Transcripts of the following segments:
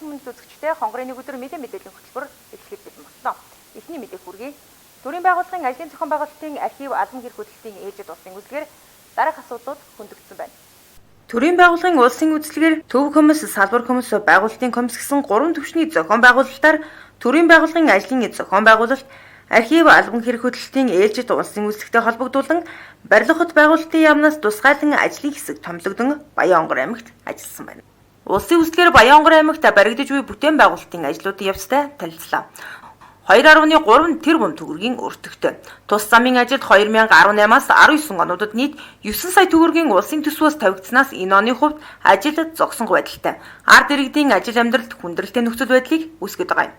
хүмүүст үзэгчтэй хонгорын нэг өдөр мэдээллийн хөтөлбөр эхлэхэд бэлэн болсон. Эхний мэдээг хүргэе. Төрийн байгууллагын ажлын зохион байгуулалтын архив албан хэрэг хөтөлбөрийн ээлжид улсын үзлэгээр дараах асуудлууд хөндөгдсөн байна. Төрийн байгууллагын улсын үзлэгээр төв комисс, салбар комисс, байгуулалтын комисс гэсэн 3 түвшний зохион байгуулалтаар төрийн байгууллагын ажлын зохион байгуулалт, архив албан хэрэг хөтөлбөрийн ээлжид улсын үзлэгтэй холбогдуулан барилга хот байгуулалтын яамнаас тусгайлан ажлын хэсэг томилогдсон Баянхонгор аймагт ажилласан байна. Улсын үзлэгээр Баянхонгор аймагт баригдаж буй бүтээн байгуулалтын ажлуудын явцтай танилцлаа. 2.3 тэрбум төгрөгийн өртөгтэй. Тус замын ажилд 2018-аас 19 онуудад нийт 9 сая төгрөгийн улсын төсвөөс тавигдсанаас энэ оны хувьд ажилд зогсон байдалтай. Ард иргэдийн ажил амьдралд хүндрэлтэй нөхцөл байдлыг үүсгэж байгаа юм.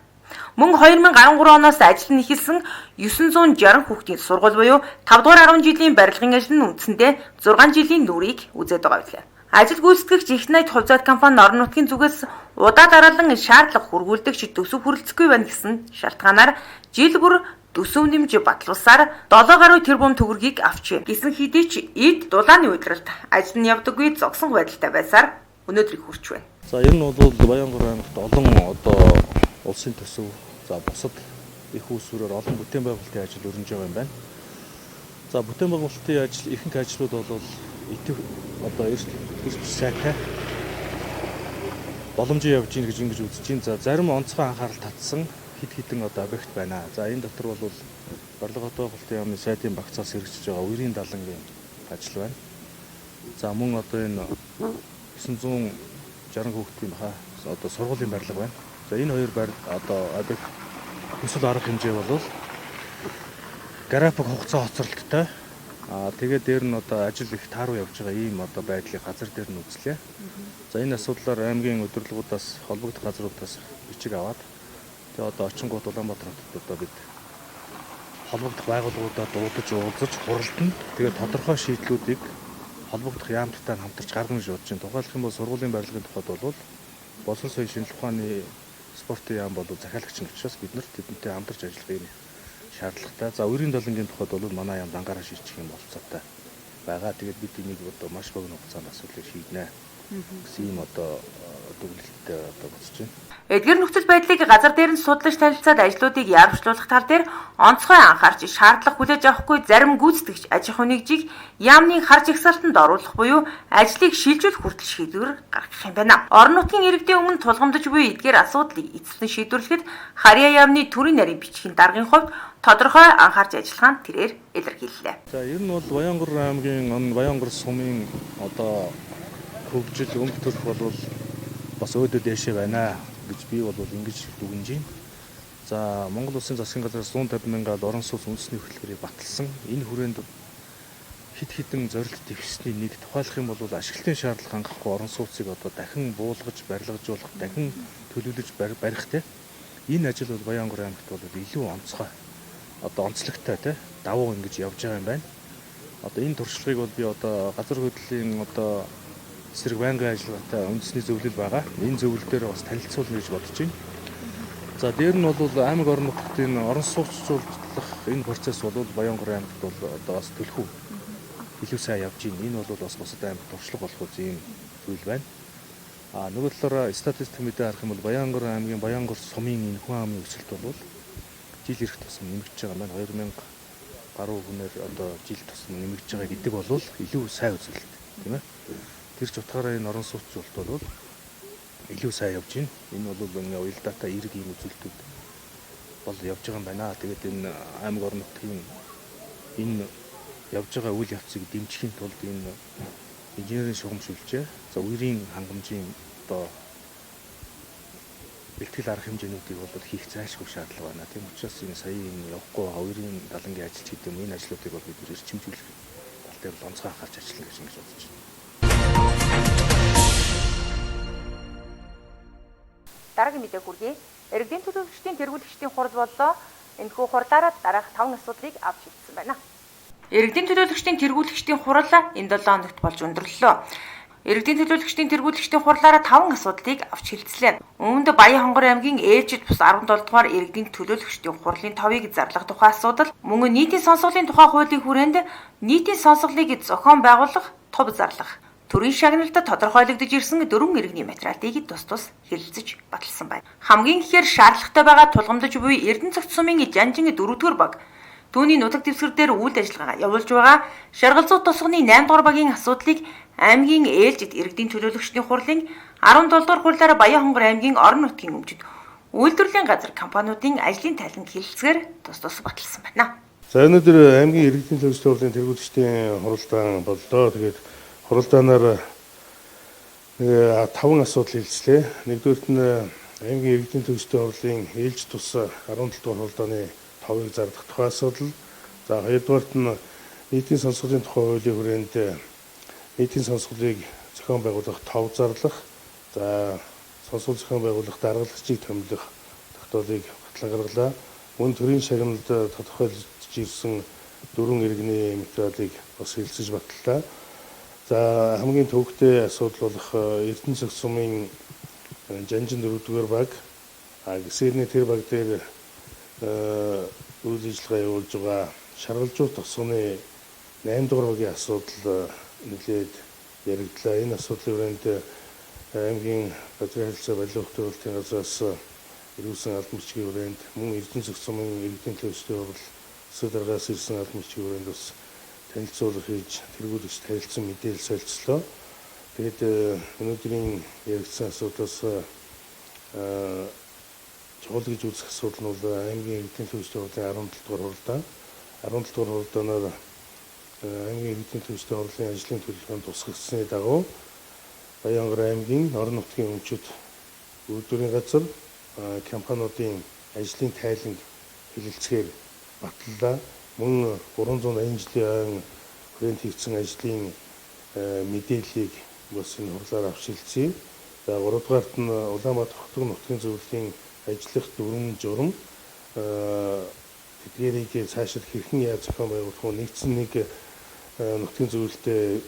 Мөн 2013 оноос ажил нь эхэлсэн 960 хүүхдийн сургууль буюу 5 дугаар 10 жилийн барилгын ажил нь үндсэндээ 6 жилийн нүрийг үзээд байгаа билээ. Ажил гүйцэтгэгч их найд хувьцаат компани орон нутгийн зүгээс удаа дараалан шаардлага хүргүүлдэгч төсөв хүрэлцэхгүй байна гэсэн шалтгаанаар жил бүр төсөв нэмж батлуулсаар 7 гаруй тэрбум төгрөгийг авчээ. Гэсэн хэдий ч эд дулааны уйдралт ажил нь явдаггүй зогсон байдалтай байсаар өнөөдрийг хүрч байна. За ер нь бол Баянхонгор аймагт олон улсын төсөв, за бусад их усүрээр олон бүтээн байгуулалтын ажил өрнөж байгаа юм байна. За бүтээн байгуулалтын ажил ихэнх ажлууд бол эрт сайтай боломжтой явж гин гэж ингэж үзэж байна. За зарим онцгой анхаарал татсан хидэн объект байна. За энэ дотор бол барилга хот байгуулалтын яамны сайдын багцаас хэрэгжиж байгаа үерийн далангийн ажил байна. За мөн энэ 960 хүүхдийн баха сургуулийн барилга байна. За энэ хоёр объект төсөл арга хэмжээ бол график хугацаа хоцролттой. Тэгээд дээр нь ажил их тааруу явж байгаа ийм байдлыг газар дээр нь үзлээ. За энэ асуудлаар аймгийн удирдлагуудаас холбогдох газруудаас бичиг аваад тэгээд очингууд Улаанбаатар хотод бид холбогдох байгууллагуудад дуудаж уулзаж хуралдана. Тэгээд тодорхой шийдлүүдийг холбогдох яамттай хамтарч гаргана гэж бодож байна. Тухайлбал юм бол сургуулийн барилгын тухайд бол болон соёлын шинжилгээ ухааны спортын яам бол захиалагч нь учраас бид нарт тэдэнтэй хамтарч ажиллах юм шаардлагатай. За үерийн далангийн тухайд бол манай яам дангаараа шийдчих юм болцоотой байгаа. Тэгээд бид энийг маш богино хугацаанд асуудлыг шийднэ гэсэн ийм дүгнэлттэй бодож байна. Эдгээр нөхцөл байдлыг газар дээр нь судлаж танилцаад ажлуудыг яарвчлуулах тал дээр онцгой анхаарч шаардлага хүлээж авахгүй зарим гүйцэтгэгч аж ахуй нэгжийг яамны харж ихсалтанд оруулах буюу ажлыг шилжүүлэх хүртэл шийдвэр гаргах юм байна. Орон нутгийн иргэдийн өмнө тулгамдж буй эдгээр асуудлыг эцэслэн шийдвэрлэхэд харьяа яамны төрийн нарийн бичгийн даргын хувьд тодорхой анхаарч ажиллагаа нь тэрээр илэрхийллээ. За ер нь бол Баянхонгор аймгийн Баянхонгор сумын хөгжил өнгө төрх бол бас өөдөө дэшээ байна гэж би бол ингэж дүгнэж байна. За Монгол Улсын засгийн газраас 150 мянгаад орон сууц үндэсний хөтөлбөрийг баталсан. Энэ хүрээнд хидэн зорилт дэвшсэний нэг тухайлах юм бол ашиглалтын шаардлага хангахгүй орон сууцыг дахин буулгаж, барилгажуулах, дахин төлөвлөж барих те. Энэ ажил бол Баянхонгор аймагт бол илүү онцгой. Онцлогтой давуу ингэж явж байгаа юм байна. Энэ туршлагыг бол би газар хөдлөлийн эсрэг байнгын ажиллагаатай үндэсний зөвлөл байгаа. Энэ зөвлөл дээр бас танилцуулна гэж бодож байна. За дээр нь бол аймаг орон нутгийн орон сууцчлуулах энэ процесс бол Баянхонгор аймагт бол бас төлхөө илүү сайн явж байна. Энэ бол бас бусад аймагт туршлага болох үе зүйл байна. Нөгөө талаараа статистик мэдээ харах юм бол Баянхонгор аймгийн Баянхонгор сумын энэ хүн амын өсөлт бол жил ирэх тусам нэмэгдэж байгаа маань 2000 гаруй хүнээр жил тусам нэмэгдэж байгаа гэдэг бол илүү сайн үзүүлэлт тийм ээ. Тэр ч утгаараа энэ орон сууцчлалт бол илүү сайн явж байна. Энэ бол уялдаатай эрг ийм үзүүлэлтүүд бол явж байгаа юм байна. Тэгээд энэ аймаг орон нутгийн энэ явж байгаа үйл явцыг дэмжихийн тулд энэ инженерийн шугам шүлжээ, за үерийн хангамжийн бэлтгэл арга хэмжээнүүдийг бол хийх зайлшгүй шаардлага байна. Тийм учраас энэ сая энэ явахгүй үерийн далангийн ажилч гэдэг юм энэ ажлуудыг бол бид эрчимжүүлэх тал дээр онцгой анхаарч ажиллана гэж бодож байна. Дараагийн мэдээ хүргэе. Иргэдийн төлөөлөгчдийн тэргүүлэгчдийн хурал боллоо. Энэхүү хурлаараа дараах 5 асуудлыг авч шийдсэн байна. Иргэдийн төлөөлөгчдийн тэргүүлэгчдийн хурал энэ 7 хоногт болж өндөрлөлөө. Иргэдийн төлөөлөгчдийн тэргүүлэгчдийн хурлаараа 5 асуудлыг авч шийдсэн. Үүнд Баянхонгор аймгийн ээлжид бус 17 дугаар иргэдийн төлөөлөгчдийн хурлын 5-ыг зарлах тухай асуудал, мөн нийтийн сонсголын тухай хуулийн хүрээнд нийтийн сонсголыг зохион байгуулах, тув зарлах, төрийн шагналд тодорхойлогдож ирсэн 4 иргэний материалыг тус хэлэлцэж баталсан байна. Хамгийн ихээр шаардлагатай байгаа тулгамдж буй Эрдэнэ цагт сумын Жанжин 4-р баг түүний нутаг дэвсгэр дээр үйл ажиллагаа явуулж байгаа Шаргалзуу тосгоны 8-р багийн асуудлыг аймгийн ээлжид иргэдийн төлөөлөгчдийн хурлын 17-р хурлаараа Баянхонгор аймгийн орон нутгийн өмчөд үйлдвэрлэлийн газар компаниудын ажлын тайланд хэлэлцгээр тус баталсан байна. За өнөөдөр аймгийн иргэдийн төлөөлөгчдийн хурлын тэргүүлэгчдийн хуралдаан боллоо. Тэгээд хуралдаанаар 5 асуудал хэлцлээ. Нэгдүгээрт нь аймгийн иргэдийн төлөөлөгчдийн хурлын ээлж тус 17 дугаар хуралдааны 5-ыг зардах тухай асуудал. За хоёрдугаарт нь нийтийн сонсголын тухай хуулийн хүрээнд нийтийн сонсголыг зохион байгуулах 5 зарлах. За сонсгол зохион байгуулах даргалагчийг томилох тогтоолыг батлан гаргалаа. Мөн төрийн шагналд тодорхойлж ирсэн 4 иргэний материалыг бас хэлэлцэж батллаа. За хамгийн төвөгтэй асуудал болох Эрдэнэ цагт сумын Жанжин 4-р баг гэсэрний тэр баг дээр үйл ажиллагаа явуулж байгаа Шаргалзуу тосгоны 8-р багийн асуудал нэлээд яригдлаа. Энэ асуудлын хүрээнд аймгийн газрын харилцаа барилга хөтөлбөрийн газраас ирүүлсэн албан бичгийн хүрээнд мөн Эрдэнэ цагт сумын иргэдийн төлөөлөгчдийн хурал эсвэл дараагаас ирсэн албан бичгийн хүрээнд бас танилцуулга хийж тэргүүлэгч танилцсан мэдээлэл солилцлоо. Тэгээд өнөөдрийн яригдсан асуудлаас чухал гэж үзэх асуудал нь бол аймгийн иргэдийн төлөөлөгчдийн хурлын 17 дугаар хуралдаан. 17 дугаар хуралдаанаар аймгийн иргэдийн төлөөлөгчдийн хурлын ажлын төлөвлөгөөнд тусгагдсны дагуу Баянхонгор аймгийн орон нутгийн өмчөд үйлдвэрийн газар компаниудын ажлын тайланг хэлэлцгээр батллаа. Мөн 380 жилийн хүрээнд хийгдсэн ажлын мэдээллийг бас энэ хурлаар авч хэлцгээе. За 3 дугаарт нь Улаанбаатар хотын нутгийн зөвлөлийн ажиллах дүрм журам тэдгээрийг цаашид хэрхэн яаж зохион байгуулах вэ? Нэгдсэн нэг нутгийн зөвлөлтөд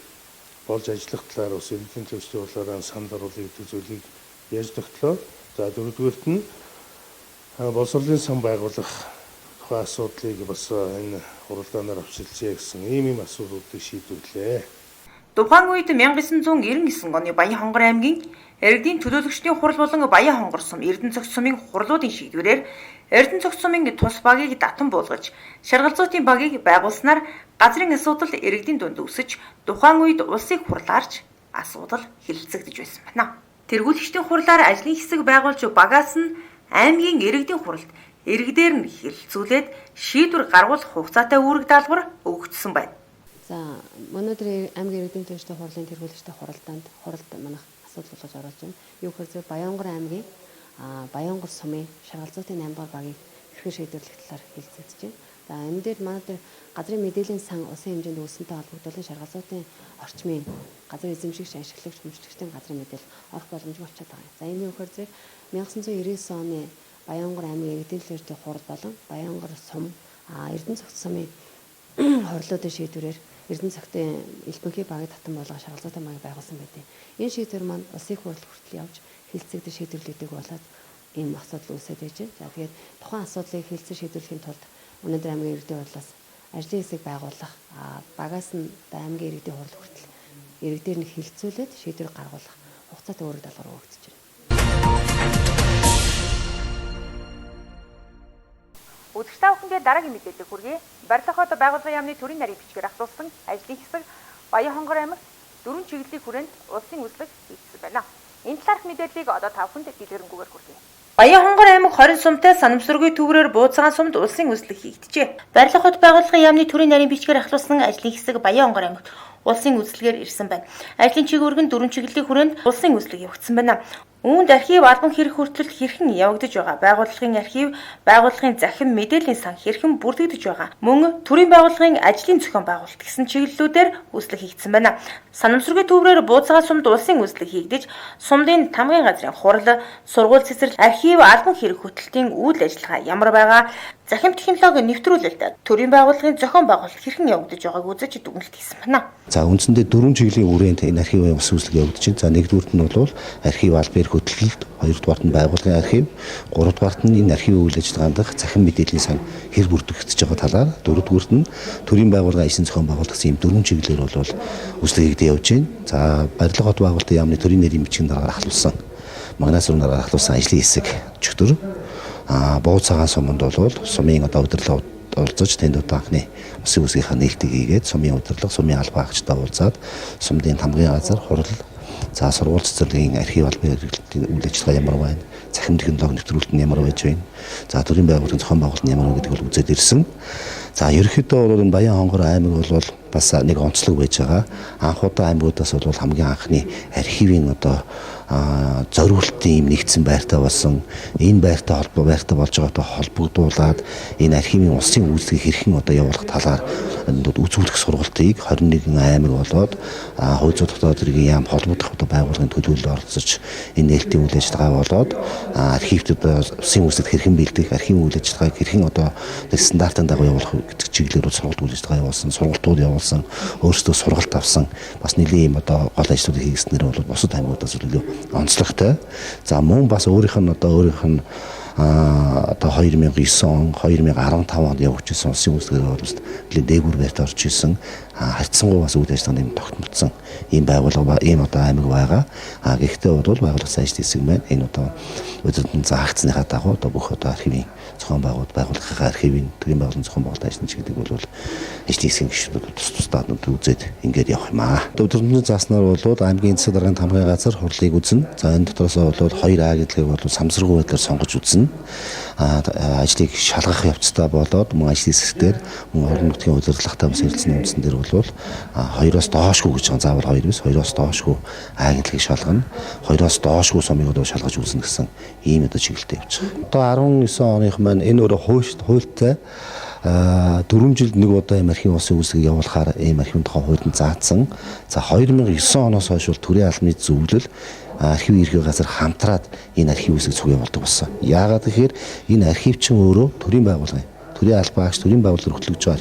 болж ажиллах талаар бас иргэдийн төлөөлөгчдийн хурлаараа санал оруулах гэдэг зүйлийг яаж тогтлоо. За 4-дүгээрт нь боловсролын сан байгуулах тухайн асуудлыг бас энэ хуралдаанаар авч хэлцээ гэсэн ийм асуудлуудыг шийдвэрлээ. Тухайн үед 1999 оны Баянхонгор аймгийн Эрдэнэ төлөөлөгчдийн хурал болон Баянхонгор сум Эрдэнэ цагт сумын хурлуудын шийдвэрээр Эрдэнэ цагт сумын тус багийг татан буулгаж Шаргалзуутын багийг байгуулснаар газрын асуудал иргэдийн дунд өсөж тухайн үед улсыг хурлаарч асуудал хэлэлцэгдэж байсан байна. Тэргүүлэгчдийн хурлаар ажлын хэсэг байгуулж багаас нь аймгийн иргэдийн хуралд иргэдээр нь хэлэлцүүлээд шийдвэр гаргуулах хугацаатай үүрэг даалгавар өгөгдсөн байна. За өнөөдөр аймгийн иргэдийн төлөөлөгчдийн хурлын тэргүүлэгчдийн хуралд манайх асуудал болгож оруулж байна. Юу гэхээр Баянхонгор аймгийн Баянхонгор сумын Шаргалзуутын 8 дугаар багийг хэрхэн шийдвэрлэх талаар хэлэлцэж байна. За энэ дээр манай дээр газрын мэдээллийн сан улсын хэмжээнд үүсэнтэй холбогдуулан Шаргалзуутын орчмын газар эзэмшигч, ашиглагч, хүмжлэгчдийн газрын мэдээлэл орох боломжгүй болчиход байгаа юм. За энэ юу гэхээр 1999 оны Баянхонгор аймгийн иргэдийн төлөөлөгчдийн хурал болон Баянхонгор сум Эрдэнэ цагт сумын хурлуудын шийдвэрээр Эрдэнэ цагтын элбэнхий багийг татан болгох Шаргалзуутын багийг байгуулсан байдаг. Энэ шийдвэр маань улсын хурал хүртэл явж хэлэлцэгдэж шийдвэрлэдэг болоод ийм асуудал үүсэж байж байна. За тэгээд тухайн асуудлыг хэлэлцэж шийдвэрлэхийн тулд өнөөдөр аймгийн иргэдийн хурлаас ажлын хэсэг байгуулах багаас нь аймгийн иргэдийн хурал хүртэл иргэдээр нь хэлэлцүүлээд шийдвэр гаргуулах хугацаатай үүрэг даалгавар өгөгдөж байна. Үзэгч та бүхэндээ дараагийн мэдээлэл хүргэе. Барилгахад байгууллагын яамны төрийн нарийн бичгээр ахлуулсан ажлын хэсэг Баянхонгор аймагт 4 чиглэлийн хүрээнд улсын үзлэг хийгдсэн байна. Энэ талаарх мэдээллийг одоо та бүхэнд дэлгэрэнгүйгээр хүргэе. Баянхонгор аймаг 20 сумтай санамсаргүй төврөөр бууцгаан сумд улсын үзлэг хийгджээ. Барилгахад байгууллагын яамны төрийн нарийн бичгээр ахлуулсан ажлын хэсэг Баянхонгор аймагт улсын үзлэгээр ирсэн байна. Ажлын чиглэлд 4 чиглэлийн хүрээнд улсын үзлэг явагдсан байна. Үүнд архив албан хэрэг хүртэлд хэрхэн явагдаж байгаа, байгууллагын архив, байгууллагын захин мэдээллийн сан хэрхэн бүрдэгдэж байгаа, мөн төрийн байгууллагын ажлын зохион байгуулалт гэсэн чиглэлүүдээр үзлэг хийгдсэн байна. Санамсаргүй төврөөр бууцгаан сумд улсын үзлэг хийгдэж, сумдын тамгын газрын хурал, сургууль цэцэрлэг, архив, албан хэрэг хөтөлтийн үйл ажиллагаа ямар байгаа, захин технологи нэвтрүүлэлт, төрийн байгууллагын зохион байгуулалт хэрхэн явагдаж байгааг үзэж дүгнэлт хийсэн байна. За үндсэндээ 4 чиглэлийн хүрээнд энэ архивын ус үзлэг явагдаж байна. За нэгдүгüүрт нь бол архив албан эрх хөтлөлт, хоёрдугаарт нь байгууллагын архив, гуравдугаарт нь энэ архивын үйл ажиллагаанд захин мэдээллийн сан хэр бүрдэгдэж байгаа талаар, дөрөвдүгüүрт нь төрийн байгууллагын ажлын зохион байгуулагдсан ийм дөрвөн чиглэлээр бол үйлчлэгдэж явж байна. За барилга хот байгуулалтын яамны төрийн нэрийн бичгийн дараагаар ахлуулсан магнаас урнаар ахлуулсан ажлын хэсэг өчигдөр буу цагаан суманд бол сумын удирдлага оролцож тэнд анхны усын үсгийнхаа нээлтийг хийгээд сумын удирдлага, сумын албан хаагчтай уулзаад сумдын тамгын газар, хурал, за сургууль цэцэрлэгийн архив албан үйл ажиллагаа ямар байна, захин технологи нэвтрүүлэлт нь ямар байж байна, за төрийн байгууллагын зохион байгуулалт нь ямар вэ гэдгийг бол үзээд ирсэн. За ерөнхийдөө бол энэ Баянхонгор аймаг бол бас нэг онцлог байж байгаа. Анх удаа аймагуудаас бол хамгийн анхны архивын зориултын юм нэгдсэн байртай болсон. Энэ байртай болж байгаатай холбогдуулаад энэ архивын улсын үйлчлэгийг хэрхэн явуулах талаар үзүүлэх сургалтыг 21 аймаг болоод хууль зүйн дотоод хэргийн яам холбогдох байгууллагын төлөөлөлд оролцож энэ нээлтийн үйл ажиллагаа болоод архивд улсын үйлчлэгт хэрхэн бэлдэх, архивын үйл ажиллагааг хэрхэн стандартын дагуу явуулах гэдэг чиглэлээр сургалт үйл ажиллагаа явуулсан, сургалтууд явуулсан, өөрсдөө сургалт авсан бас нэлийн гол ажлуудыг хийгснээр бол бусад аймагуудаас илүү онцлогтой. За мөн бас өөрийнх нь 2009 он, 2015 онд явагдсан улсын үйлчлэгээр бол нэлийн дээгүүр байрт орж исэн харьцангуй бас үйл ажиллагааны юм тогтмолцсон ийм байгууллага ийм аймаг байгаа. Гэхдээ бол байгууллагын ажлын хэсэг маань энэ өдөртөн заагдсныхаа дагуу бүх архивын зохион байгуулалтын архивын төрийн байгууллагын зохион байгуулалтын ажлын чиглэлийг бол ажлын хэсгийн гишүүд тус-тусдаа үзээд ингээд явах юм аа. Өдөртөн зааснаар бол аймгийн засаг даргын тамгын газар хурлыг үзнэ. За энэ дотроос бол 2А гэдгийг бол самсаргуу байдлаар сонгож үзнэ. Ажлыг шалгах явцдаа болоод мөн ажлын хэсгээр мөн орон нутгийн удирдлагатай бас ярилцсан үндсэн дээр бол 2-оос доошгүй гэж байгаа. Заавал 2 биш, 2-оос доошгүй агентлагийг шалгана. 2-оос доошгүй сумыг шалгаж үзнэ гэсэн ийм чиглэлтэй явж байгаа. Одоо 19 оных маань энэ өөрөө хуультай 4 жилд нэг удаа ийм архивын улсын үйлчлэгийг явуулахаар ийм архивын тухай хуулинд заасан. За 2009 оноос хойш бол төрийн албаны зөвлөл архивын ерхий газар хамтраад энэ архив үйлчлэг цуг явуулдаг болсон. Яагаад гэхээр энэ архив чинь өөрөө төрийн байгууллага төрийн албан хаагч төрийн байгууллагаар хөтлөгдөж байгаа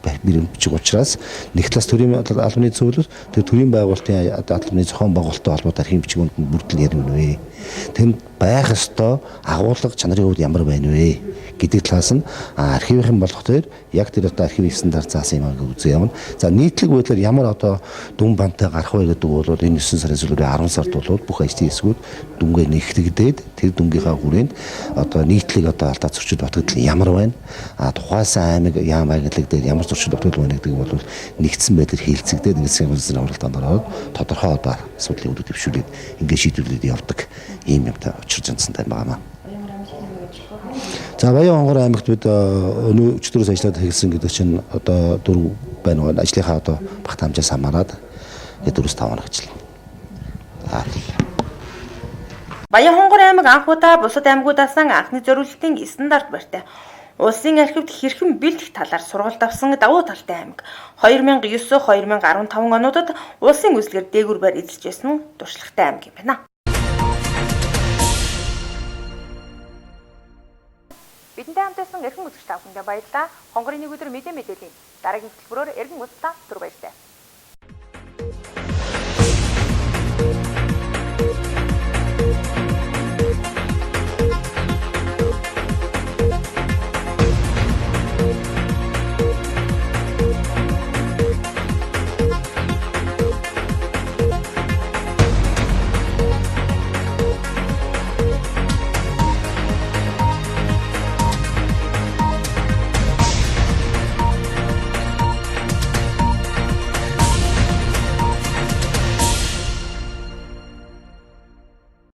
архив бичиг учраас нэг талаас төрийн албаны зөвлөл тэр төрийн байгуулалтын албаны зохион байгуулалттай холбоотой архивын бичгүүнд бүрдэл ярина вэ? Тэнд байх ёстой агуулга чанарын хувьд ямар байна вэ гэдэг талаас нь архивын болох дээр яг тэр архивын стандарт заасан юм аа үзээ явна. За нийтлэг байдлаар ямар дүн бантай гарах вэ гэдэг бол энэ 9 сарын сүүлээр 10 сард бол бүх ажлын хэсгүүд дүнгээ нэгтгэгдээд тэр дүнгийнхаа хүрээнд нийтлэг алдаа зөрчил батгал ямар байна? Тухайсан аймаг яам агентлаг дээр ямар зөрчил батгал байна гэдэг бол нэгдсэн байдлаар хэлцэгдээд нэгдсэн улсын авралтанд ороод тодорхой асуудлын үүдүүд төвшүүлээд ингээд шийдвэрлээд явдаг ийм юмтай учирч янзтай байна. За Баянхонгор аймагт бид өчигдөрөөс ажиллаад хэлсэн гэдэг чинь 4 байна. Ажлынхаа багт хамжаас хамаарад 4-5 хоног ажиллана. Баянхонгор аймаг анх удаа бусад аймагуудаас анхны зориулалтын стандарт барьтай улсын архивд хэрхэн бэлдэх талаар сургалт авсан давуу талтай аймаг. 2009-2015 онуудад улсын үйлчлэгээр дээгүүр байр эзэлж байсан нь туршлагатай аймаг юм байна. Бидэнтэй хамтсан эрхэм үзэгч та бүхэндээ баярлалаа. Хонгорын нэг өдөр мэдээллийн дараагийн хөтөлбөрөөр эргэн уулзлаа. Түр баярлалаа.